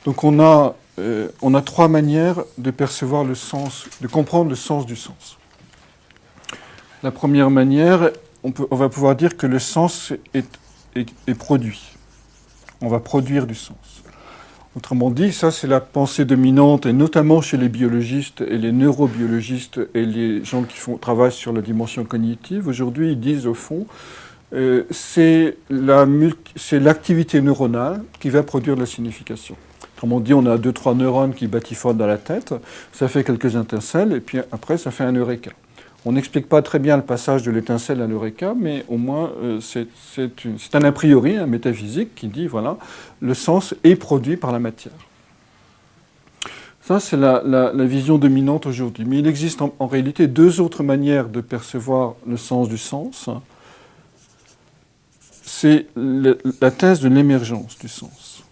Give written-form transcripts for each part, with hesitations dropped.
Donc on a trois manières de percevoir le sens, de comprendre le sens du sens. La première manière, on va pouvoir dire que le sens est produit. On va produire du sens. Autrement dit, ça c'est la pensée dominante, et notamment chez les biologistes et les neurobiologistes et les gens qui travaillent sur la dimension cognitive. Aujourd'hui, ils disent au fond, c'est l'activité neuronale qui va produire de la signification. Autrement dit, on a 2-3 neurones qui batifonnent dans la tête, ça fait quelques étincelles, et puis après, ça fait un eureka. On n'explique pas très bien le passage de l'étincelle à l'eureka, mais au moins c'est un a priori, un métaphysique qui dit, voilà, le sens est produit par la matière. Ça, c'est la vision dominante aujourd'hui. Mais il existe en réalité deux autres manières de percevoir le sens du sens. C'est la thèse de l'émergence du sens.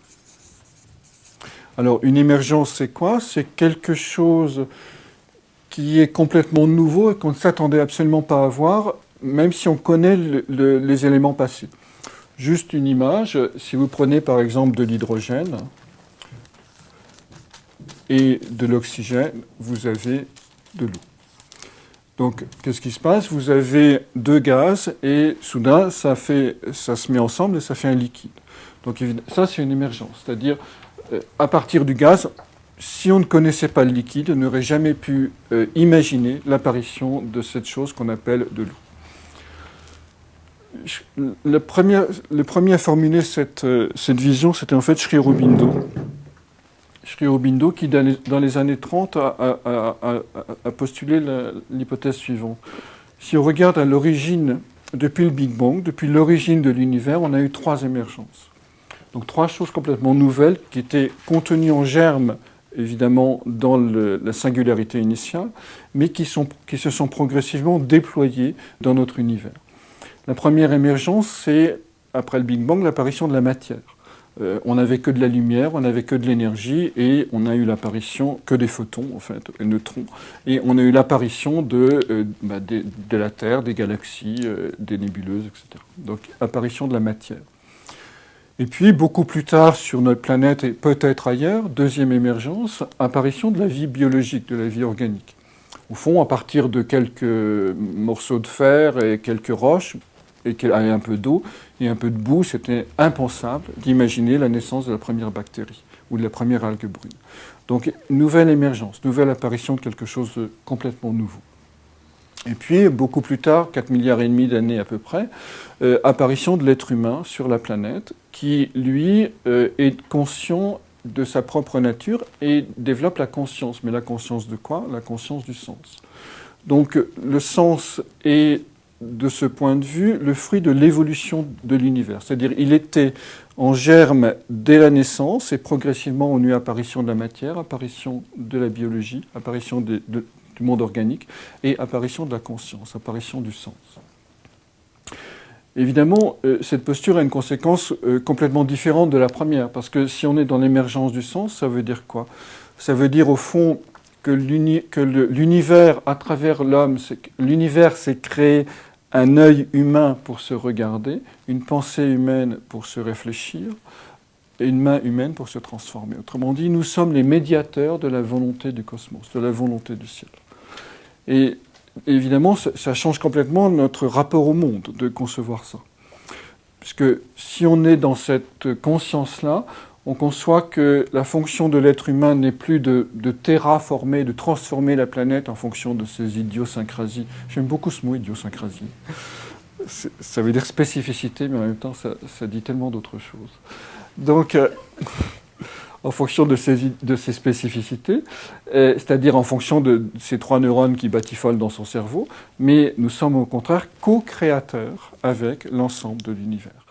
Alors, une émergence, c'est quoi? C'est quelque chose qui est complètement nouveau et qu'on ne s'attendait absolument pas à voir, même si on connaît les éléments passés. Juste une image, si vous prenez par exemple de l'hydrogène et de l'oxygène, vous avez de l'eau. Donc, qu'est-ce qui se passe? Vous avez deux gaz et soudain, ça se met ensemble et ça fait un liquide. Donc, ça, c'est une émergence. C'est-à-dire, à partir du gaz, si on ne connaissait pas le liquide, on n'aurait jamais pu imaginer l'apparition de cette chose qu'on appelle de l'eau. Le premier à formuler cette vision, c'était en fait Sri Aurobindo. Sri Aurobindo qui, dans les années 30, a postulé l'hypothèse suivante. Si on regarde à l'origine, depuis le Big Bang, depuis l'origine de l'univers, on a eu trois émergences. Donc trois choses complètement nouvelles qui étaient contenues en germe, évidemment, dans la singularité initiale, mais qui se sont progressivement déployées dans notre univers. La première émergence, c'est, après le Big Bang, l'apparition de la matière. On n'avait que de la lumière, on n'avait que de l'énergie, et on a eu l'apparition que des photons, en fait, des neutrons, et on a eu l'apparition de la Terre, des galaxies, des nébuleuses, etc. Donc, apparition de la matière. Et puis, beaucoup plus tard, sur notre planète et peut-être ailleurs, deuxième émergence, apparition de la vie biologique, de la vie organique. Au fond, à partir de quelques morceaux de fer et quelques roches, et un peu d'eau et un peu de boue, c'était impensable d'imaginer la naissance de la première bactérie ou de la première algue brune. Donc, nouvelle émergence, nouvelle apparition de quelque chose de complètement nouveau. Et puis, beaucoup plus tard, 4,5 milliards d'années à peu près, apparition de l'être humain sur la planète, qui, lui, est conscient de sa propre nature et développe la conscience. Mais la conscience de quoi? La conscience du sens. Donc, le sens est, de ce point de vue, le fruit de l'évolution de l'univers. C'est-à-dire, il était en germe dès la naissance, et progressivement, on a eu apparition de la matière, apparition de la biologie, apparition du monde organique, et apparition de la conscience, apparition du sens. Évidemment, cette posture a une conséquence complètement différente de la première, parce que si on est dans l'émergence du sens, ça veut dire quoi? Ça veut dire, au fond, que l'univers, à travers l'homme, l'univers s'est créé un œil humain pour se regarder, une pensée humaine pour se réfléchir, et une main humaine pour se transformer. Autrement dit, nous sommes les médiateurs de la volonté du cosmos, de la volonté du ciel. Et évidemment, ça change complètement notre rapport au monde de concevoir ça. Puisque si on est dans cette conscience-là, on conçoit que la fonction de l'être humain n'est plus de terraformer, de transformer la planète en fonction de ses idiosyncrasies. J'aime beaucoup ce mot, idiosyncrasie. Ça veut dire spécificité, mais en même temps, ça dit tellement d'autres choses. Donc, en fonction de ces spécificités, c'est-à-dire en fonction de ces trois neurones qui batifolent dans son cerveau, mais nous sommes au contraire co-créateurs avec l'ensemble de l'univers.